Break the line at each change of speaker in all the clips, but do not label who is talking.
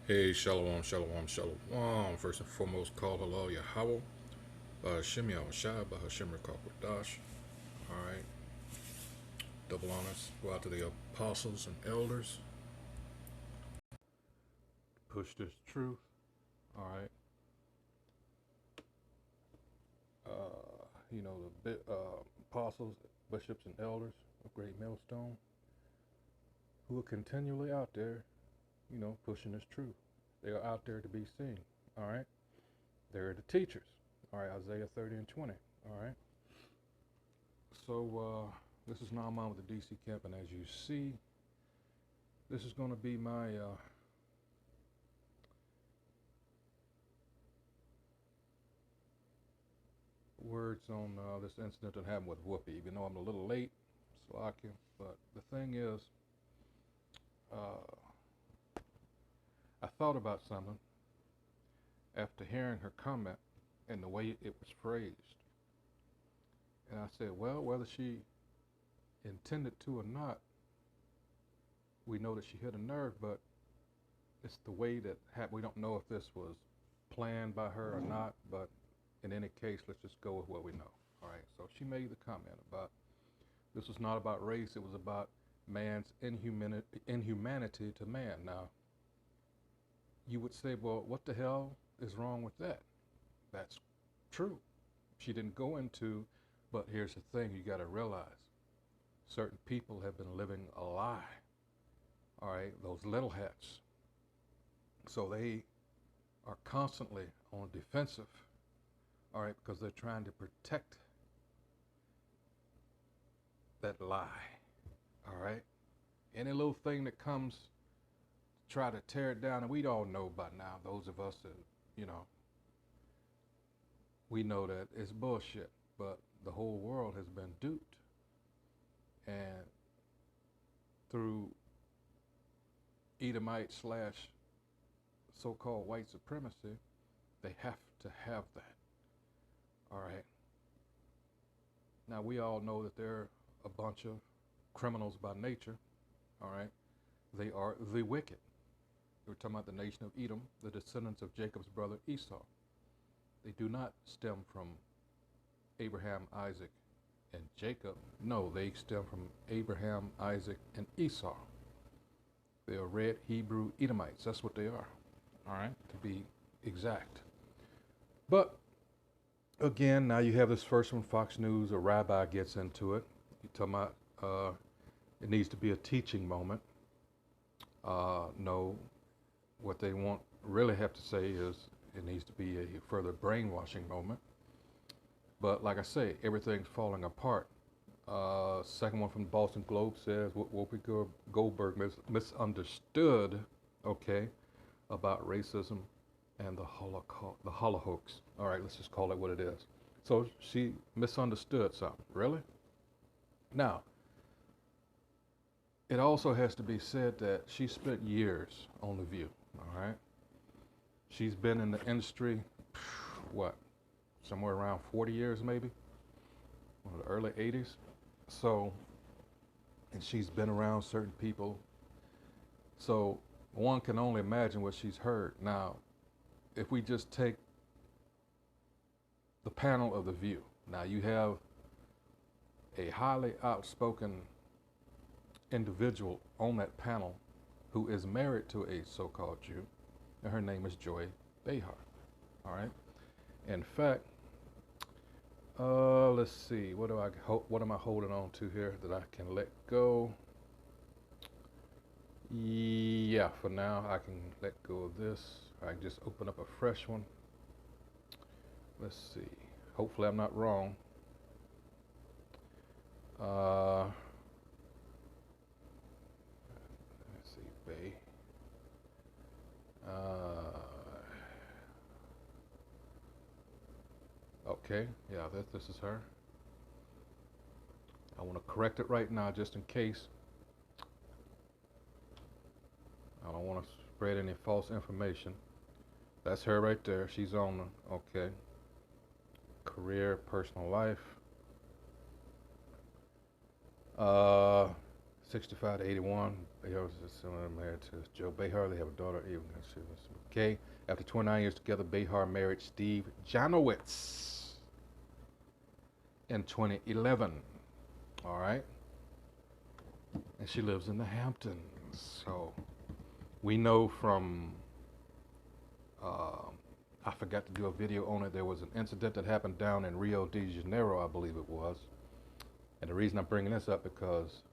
Hey, shalom, shalom, shalom. First and foremost, call halal Yahweh, Shem Yahushai, Bahashim Rakakwadash. Alright, double honors go out to the apostles and elders. Push this truth. Alright, the apostles, bishops, and elders of Great Millstone who are continually out there, pushing this truth. They are out there to be seen. Alright, they're the teachers. Alright, Isaiah 30 and 20. Alright. So this is Naaman with the DC camp, and as you see, this is going to be my words on this incident that happened with Whoopi. Even though I'm a little late, Slovakia, but the thing is, I thought about something after hearing her comment and the way it was phrased. And I said, well, whether she intended to or not, we know that she hit a nerve, but it's the way that we don't know if this was planned by her or not, but in any case, let's just go with what we know. All right, so she made the comment about this was not about race, it was about man's inhumanity to man. Now, you would say, well, what the hell is wrong with that? That's true. She didn't go into, but here's the thing, you got to realize certain people have been living a lie. All right, those little hats. So they are constantly on defensive, all right, because they're trying to protect that lie, all right? Any little thing that comes to try to tear it down, and we all know by now, those of us that, we know that it's bullshit, but the whole world has been duped. And through Edomite slash so-called white supremacy, they have to have that. All right. Now, we all know that they're a bunch of criminals by nature. All right. They are the wicked. We're talking about the nation of Edom, the descendants of Jacob's brother Esau. They do not stem from Abraham, Isaac, and Jacob. No, they stem from Abraham, Isaac, and Esau. They are red Hebrew Edomites. That's what they are. All right, to be exact. But again, now you have this first one, Fox News. A rabbi gets into it. You talking about it needs to be a teaching moment. No, what they really have to say is it needs to be a further brainwashing moment. But like I say, everything's falling apart. Second one from the Boston Globe says Whoopi Goldberg misunderstood, okay, about racism and the Holocaust. All right, let's just call it what it is. So she misunderstood something. Really? Now, it also has to be said that she spent years on The View. All right. She's been in the industry, what, somewhere around 40 years maybe, in the early 80s. So, and she's been around certain people. So one can only imagine what she's heard. Now, if we just take the panel of The View, now you have a highly outspoken individual on that panel who is married to a so-called Jew, and her name is Joy Behar. All right. In fact, let's see. What am I holding on to here that I can let go? Yeah, for now I can let go of this. I can just open up a fresh one. Let's see. Hopefully I'm not wrong. Let's see, Bay. Okay, yeah, this is her. I want to correct it right now just in case. I don't want to spread any false information. That's her right there. She's on the, okay. Career, personal life. 65 to 81. Behar was married to Joe Behar. They have a daughter, Eva. Okay. After 29 years together, Behar married Steve Janowitz in 2011. All right. And she lives in the Hamptons. So we know from, I forgot to do a video on it. There was an incident that happened down in Rio de Janeiro, I believe it was. And the reason I'm bringing this up because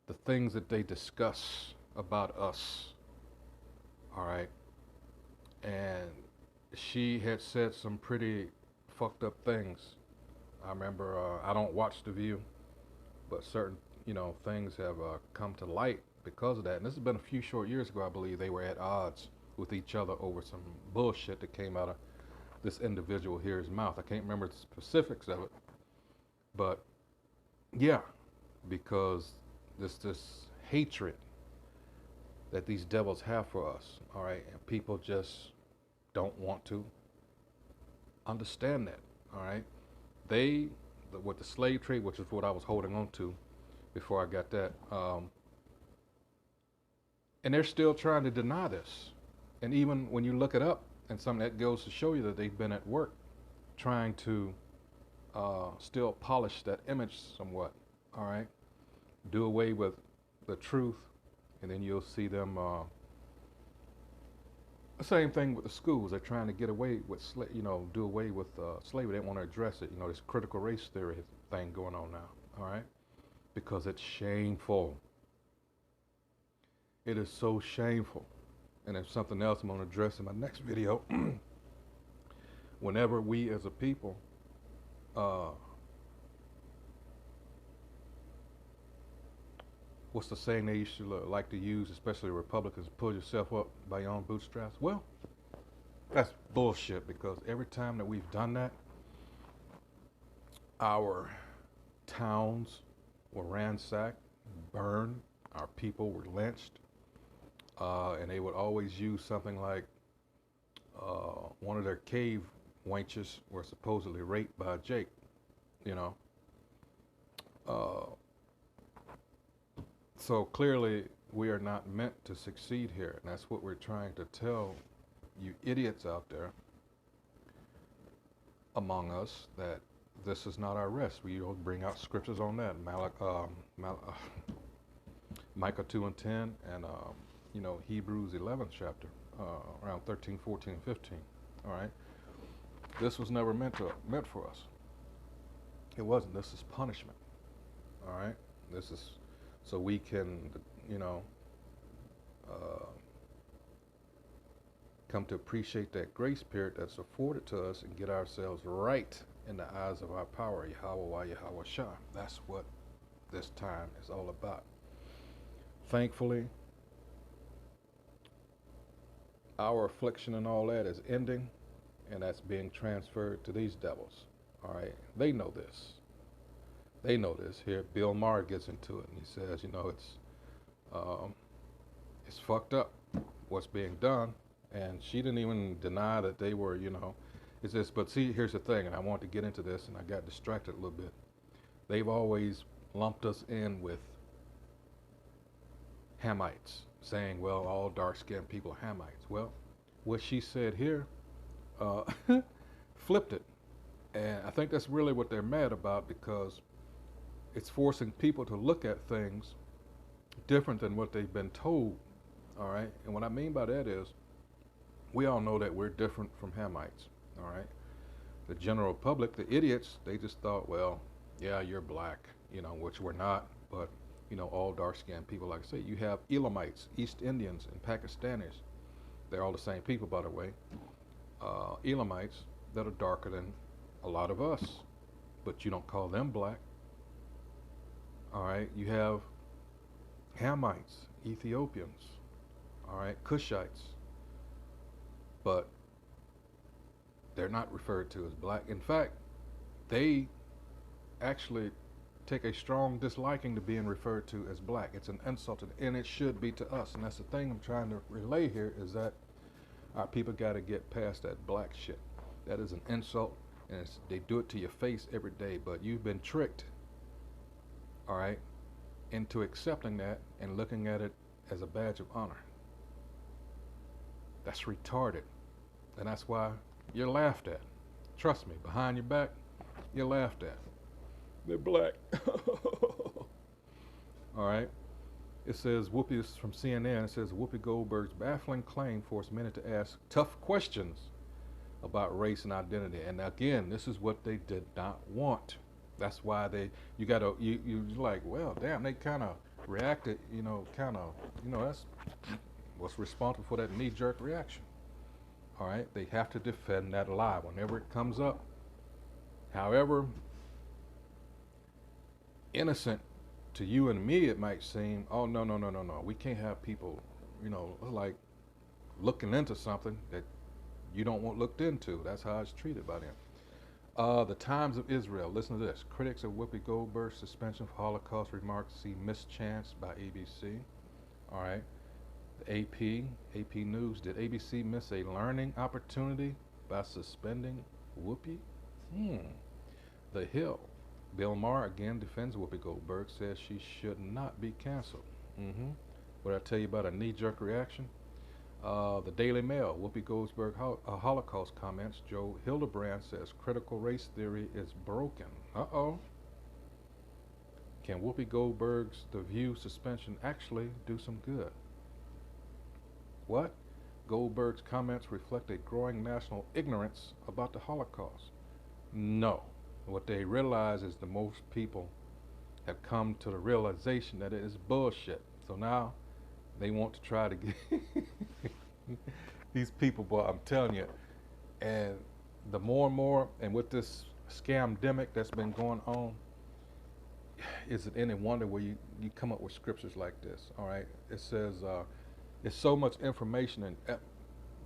the things that they discuss about us, all right, and she had said some pretty fucked up things. I remember, I don't watch The View, but certain, things have come to light because of that. And this has been a few short years ago, I believe. They were at odds with each other over some bullshit that came out of this individual here's mouth. I can't remember the specifics of it, but yeah, because this hatred that these devils have for us, all right, and people just don't want to understand that, all right. With the slave trade, which is what I was holding on to before I got that, and they're still trying to deny this. And even when you look it up, and something that goes to show you that they've been at work trying to still polish that image somewhat, all right, do away with the truth, and then you'll see them. The same thing with the schools. They're trying to get away with, do away with slavery. They don't want to address it. This critical race theory thing going on now, all right, because it's shameful. It is so shameful. And there's something else I'm going to address in my next video. Whenever we as a people what's the saying they used to like to use, especially Republicans, pull yourself up by your own bootstraps? Well, that's bullshit, because every time that we've done that, our towns were ransacked, burned, our people were lynched, and they would always use something like one of their cave wenches were supposedly raped by Jake, So clearly we are not meant to succeed here, and that's what we're trying to tell you idiots out there among us, that this is not our rest. We bring out scriptures on that, Micah 2 and 10, and Hebrews 11th chapter, around 13, 14, and 15. All right, this was never meant for us. It wasn't. This is punishment. All right, this is so we can, come to appreciate that grace period that's afforded to us and get ourselves right in the eyes of our power, Yahweh, Yahweh Shah. That's what this time is all about. Thankfully, our affliction and all that is ending, and that's being transferred to these devils. All right, they know this. They know this. Here, Bill Maher gets into it, and he says, it's fucked up what's being done, and she didn't even deny that they were, it's just. But see, here's the thing, and I want to get into this, and I got distracted a little bit. They've always lumped us in with Hamites, saying, well, all dark-skinned people are Hamites. Well, what she said here flipped it, and I think that's really what they're mad about, because it's forcing people to look at things different than what they've been told, all right? And what I mean by that is, we all know that we're different from Hamites, all right? The general public, the idiots, they just thought, well, yeah, you're black, which we're not, but, all dark-skinned people, like I say, you have Elamites, East Indians, and Pakistanis. They're all the same people, by the way. Elamites that are darker than a lot of us, but you don't call them black. All right, you have Hamites, Ethiopians, all right, Cushites, but they're not referred to as black. In fact, they actually take a strong disliking to being referred to as black. It's an insult, and it should be to us. And that's the thing I'm trying to relay here, is that our people got to get past that black shit. That is an insult, and they do it to your face every day, but you've been tricked. All right, into accepting that and looking at it as a badge of honor. That's retarded. And that's why you're laughed at. Trust me, behind your back, you're laughed at. They're black. All right. It says, Whoopi, this is from CNN, it says Whoopi Goldberg's baffling claim forced many to ask tough questions about race and identity. And again, this is what they did not want. That's why you're like, well, damn, they kind of reacted, that's what's responsible for that knee-jerk reaction. All right, they have to defend that lie whenever it comes up. However innocent to you and me it might seem, oh, no, we can't have people, like looking into something that you don't want looked into. That's how it's treated by them. The Times of Israel, listen to this. Critics of Whoopi Goldberg's suspension for Holocaust remarks see mischance by ABC. All right. The AP News, did ABC miss a learning opportunity by suspending Whoopi? The Hill, Bill Maher again defends Whoopi Goldberg, says she should not be canceled. What I tell you about a knee-jerk reaction? The Daily Mail, Whoopi Goldberg Holocaust comments, Joe Hildebrand says critical race theory is broken. Uh-oh. Can Whoopi Goldberg's The View suspension actually do some good? What? Goldberg's comments reflect a growing national ignorance about the Holocaust. No. What they realize is that most people have come to the realization that it is bullshit. So now they want to try to get these people, boy, I'm telling you. And the more and more, and with this scamdemic that's been going on, is it any wonder where you come up with scriptures like this? All right, it says it's so much information and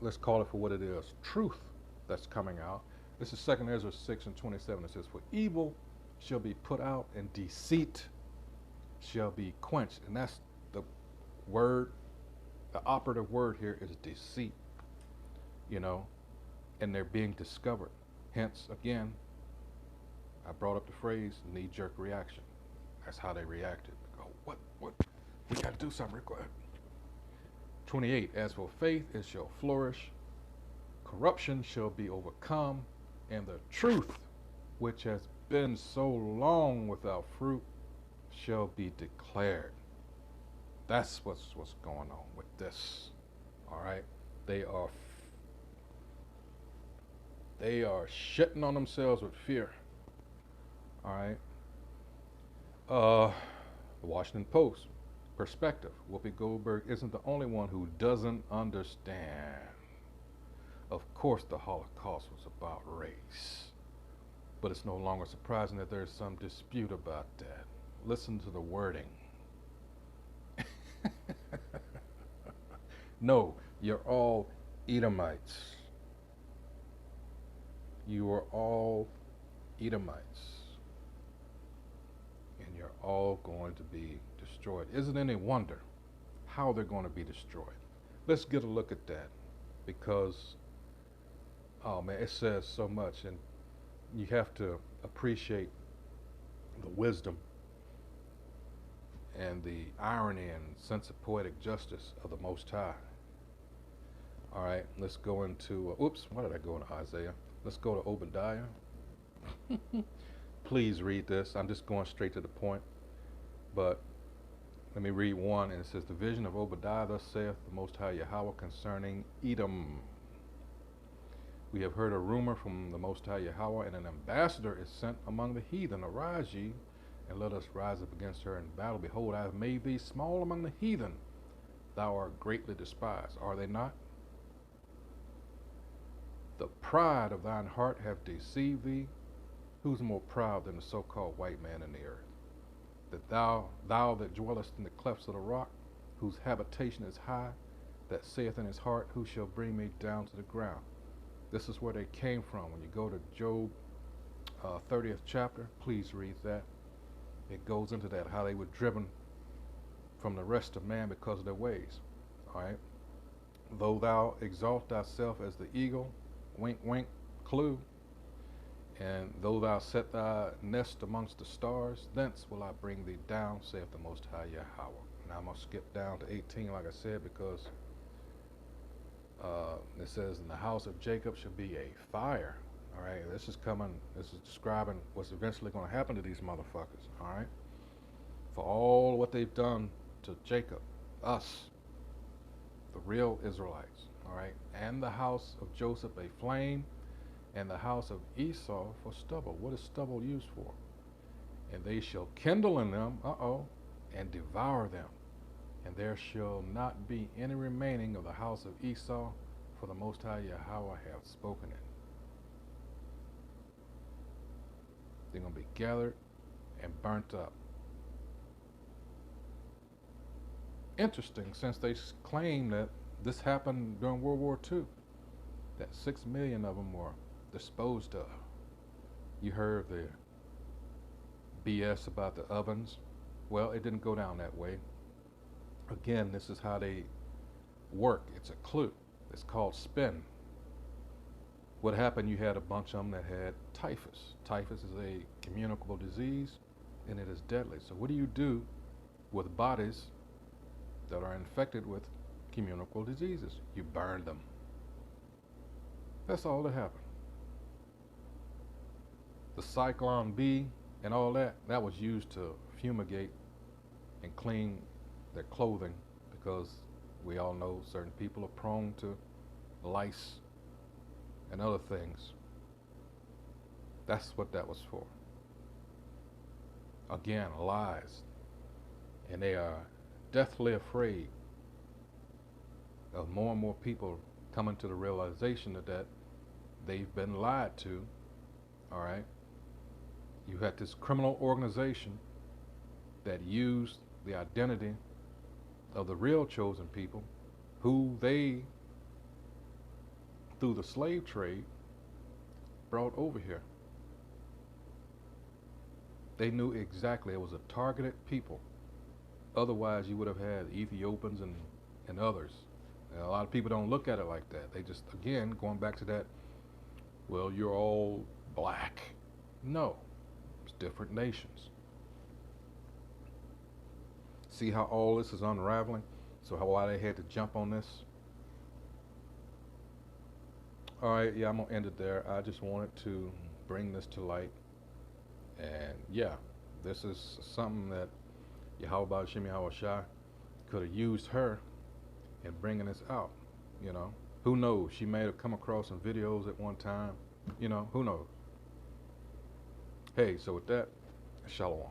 let's call it for what it is, truth that's coming out. This is 2 Ezra 6:27. It says, for evil shall be put out and deceit shall be quenched. And that's the word, the operative word here is deceit, and they're being discovered. Hence, again, I brought up the phrase knee-jerk reaction. That's how they reacted. Go, what? We got to do something real quick. 28, as for faith, it shall flourish. Corruption shall be overcome, and the truth, which has been so long without fruit, shall be declared. That's what's going on with this. All right, they are shitting on themselves with fear. All right. The Washington Post, perspective. Whoopi Goldberg isn't the only one who doesn't understand. Of course the Holocaust was about race, but it's no longer surprising that there's some dispute about that. Listen to the wording. No, you're all Edomites. You are all Edomites. And you're all going to be destroyed. Isn't it any wonder how they're going to be destroyed? Let's get a look at that, because oh man, it says so much, and you have to appreciate the wisdom and the irony and sense of poetic justice of the Most High. All right, let's go into, why did I go into Isaiah? Let's go to Obadiah. Please read this. I'm just going straight to the point, but let me read one, and it says, the vision of Obadiah, thus saith the Most High Yahweh concerning Edom. We have heard a rumor from the Most High Yahweh, and an ambassador is sent among the heathen. Arise ye, and let us rise up against her in battle. Behold, I have made thee small among the heathen. Thou art greatly despised. Are they not? The pride of thine heart hath deceived thee. Who's more proud than the so-called white man in the earth? That thou that dwellest in the clefts of the rock, whose habitation is high, that saith in his heart, who shall bring me down to the ground? This is where they came from. When you go to Job 30th chapter, please read that. It goes into that, how they were driven from the rest of man because of their ways. All right. Though thou exalt thyself as the eagle, wink, wink, clue, And though thou set thy nest amongst the stars, thence will I bring thee down, saith the Most High Yahweh. Now I'm going to skip down to 18, like I said, because it says, in the house of Jacob shall be a fire. All right, this is describing what's eventually going to happen to these motherfuckers. All right, for all what they've done to Jacob, us, the real Israelites. All right, and the house of Joseph a flame, and the house of Esau for stubble. What is stubble used for? And they shall kindle in them, and devour them. And there shall not be any remaining of the house of Esau, for the Most High Yahweh hath spoken it. They're going to be gathered and burnt up. Interesting, since they claim that this happened during World War II, that 6 million of them were disposed of. You heard the BS about the ovens. Well, it didn't go down that way. Again, this is how they work. It's a clue. It's called spin. What happened, you had a bunch of them that had typhus. Typhus is a communicable disease, and it is deadly. So what do you do with bodies that are infected with communicable diseases? You burn them. That's all that happened. The Cyclone B and all that was used to fumigate and clean their clothing, because we all know certain people are prone to lice and other things. That's what that was for. Again, lies. And they are deathly afraid of more and more people coming to the realization that they've been lied to. All right? You had this criminal organization that used the identity of the real chosen people, who they, through the slave trade, brought over here. They knew exactly it was a targeted people. Otherwise, you would have had Ethiopians and others. And a lot of people don't look at it like that. They just, again, going back to that, well, you're all black. No, it's different nations. See how all this is unraveling? So why they had to jump on this? All right, yeah, I'm gonna end it there. I just wanted to bring this to light. And yeah, this is something that Yahweh Shemi Hawashai could have used her in bringing this out. You know, who knows? She may have come across some videos at one time. You know, who knows? Hey, so with that, Shalom.